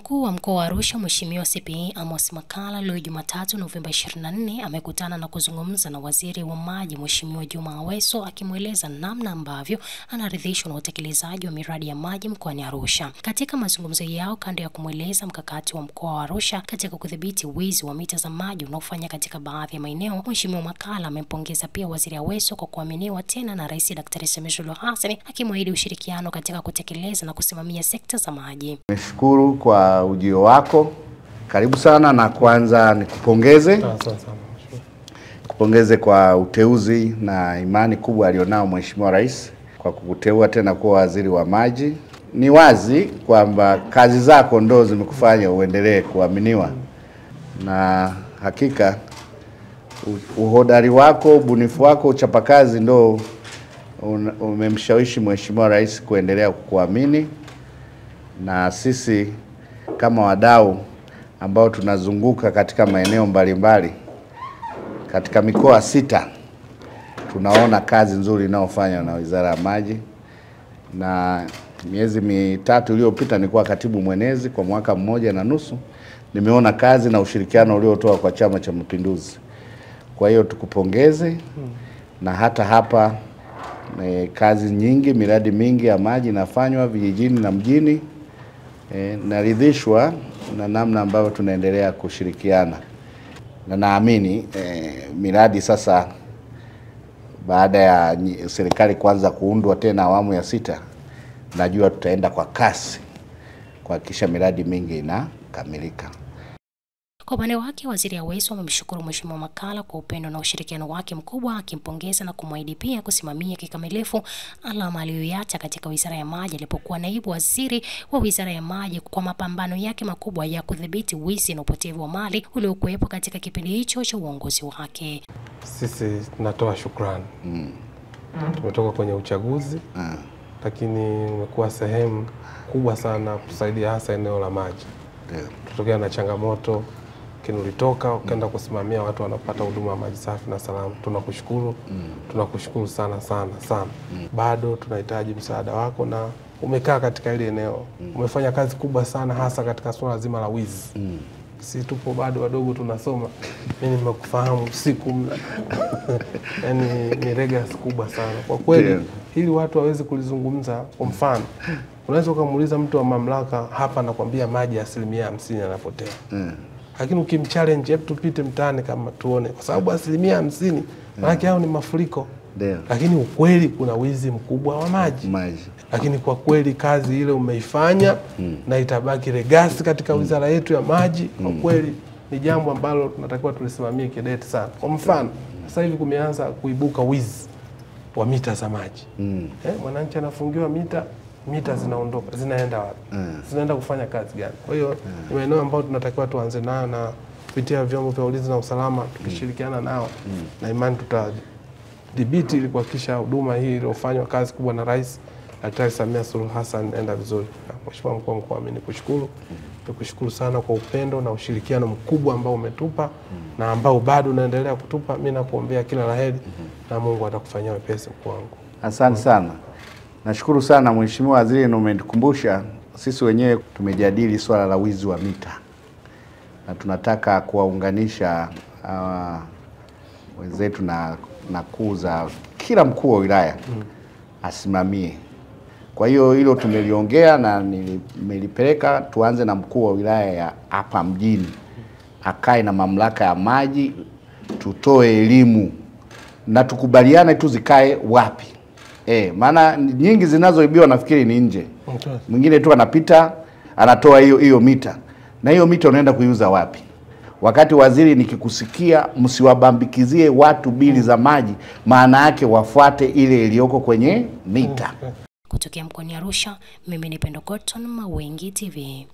Mkuu wa mkoa wa Arusha Mheshimiwa CPA Amos Makalla leo Jumatatu Novemba 24 amekutana na kuzungumza na Waziri wa Maji Mheshimiwa Juma Aweso akimweleza namna ambavyo anaridhishwa na utekelezaji wa miradi ya maji mkoani Arusha. Katika mazungumzo yao, kando ya kumweleza mkakati wa mkoa wa Arusha katika kudhibiti wizi wa mita za maji unaofanya katika baadhi ya maeneo, Mheshimiwa Makalla amempongeza pia Waziri Aweso kwa kuaminiwa tena na Rais Daktari Samia Suluhu Hassan, akimwahidi ushirikiano katika kutekeleza na kusimamia sekta za maji. Nashukuru kwa ujio wako. Karibu sana, na kwanza nikupongeze. Kupongeze kwa uteuzi na imani kubwa alionao Mheshimiwa Rais kwa kukuteua tena kuwa waziri wa maji. Ni wazi kwamba kazi zako ndo zimekufanya uendelee kuaminiwa, na hakika uhodari wako, ubunifu wako, uchapakazi ndo umemshawishi Mheshimiwa Rais kuendelea kukuamini. Na sisi kama wadau ambao tunazunguka katika maeneo mbalimbali katika mikoa 6 tunaona kazi nzuri inayofanywa na Wizara ya Maji. Na miezi mitatu iliyopita nilikuwa katibu mwenezi kwa mwaka 1.5. Nimeona kazi na ushirikiano uliotoa kwa Chama cha Mapinduzi. Kwa hiyo tukupongeze. Na hata hapa kazi nyingi, miradi mingi ya maji inafanywa vijijini na mjini. Naridhishwa na namna ambavyo tunaendelea kushirikiana, na naamini miradi sasa baada ya serikali kuanza kuundwa tena awamu ya 6, najua tutaenda kwa kasi kuhakikisha miradi mingi inakamilika. Kwa upande wake, Waziri Aweso amemshukuru Mheshimiwa Makalla kwa upendo na ushirikiano wake mkubwa, akimpongeza na kumwahidi pia kusimamia kikamilifu alama aliyoiacha katika Wizara ya Maji alipokuwa naibu waziri wa Wizara ya Maji kwa mapambano yake makubwa ya kudhibiti wizi na upotevu wa mali uliokuwepo katika kipindi hicho cha uongozi wake. Sisi tunatoa shukrani. Tumetoka kwenye uchaguzi, lakini umekuwa sehemu kubwa sana kusaidia hasa eneo la maji. Tutokea na changamoto, ulitoka ukaenda kusimamia watu wanapata huduma ya maji safi na salama. Tunakushukuru. Tunakushukuru sana sana sana. Bado tunahitaji msaada wako, na umekaa katika ile eneo. Umefanya kazi kubwa sana hasa katika swala zima la wizi. Sisi tupo bado wadogo tunasoma. Mimi nimekufahamu siku yani ni legacy kubwa sana. Kwa kweli ili watu waweze kulizungumza, kwa mfano unaweza kumuuliza mtu wa mamlaka hapa anakuambia maji 50% yanapotea. Lakini ukimchallenge, hebu tupite mtaani kama tuone, kwa sababu 50% maana yao ni mafuriko. Lakini ukweli kuna wizi mkubwa wa maji. Lakini kwa kweli kazi ile umeifanya na itabaki legacy katika wizara yetu ya maji. Kwa kweli ni jambo ambalo tunatakiwa tulisimamie kidete sana. Kwa mfano sasa hivi kumeanza kuibuka wizi wa mita za maji. Mwananchi anafungiwa mita zinaondoka, zinaenda wapi? Zinaenda kufanya kazi gani? Kwa hiyo ni maeneo ambayo tunatakiwa tuanze nayo, na kupitia vyombo vya ulinzi na usalama tukishirikiana nao, na imani tutadhibiti ili kuhakikisha huduma hii iliyofanywa kazi kubwa na Rais Daktari Samia Suluhu Hassan enda vizuri. Mheshimiwa Mkuu wa Mkoa, mimi nikushukuru sana kwa upendo na ushirikiano mkubwa ambao umetupa na ambao bado unaendelea kutupa. Mimi nakuombea kila laheri na Mungu atakufanyia wepesi mkuu wangu. Asante sana. Nashukuru sana Mheshimiwa Waziri, na umenikumbusha sisi wenyewe tumejadili swala la wizi wa mita, na tunataka kuwaunganisha wenzetu na kuuza kila mkuu wa wilaya asimamie. Kwa hiyo hilo tumeliongea na nimelipeleka, tuanze na mkuu wa wilaya ya hapa mjini akae na mamlaka ya maji, tutoe elimu na tukubaliane tu zikae wapi. Maana nyingi zinazoibiwa nafikiri ni nje. Mwingine tu anapita anatoa hiyo mita, na hiyo mita unaenda kuiuza wapi? Wakati waziri, nikikusikia msiwabambikizie watu bili za maji, maana yake wafuate ile iliyoko kwenye mita. Kutokea mkoani Arusha, mimi ni Pendo Cotton, Mawengi TV.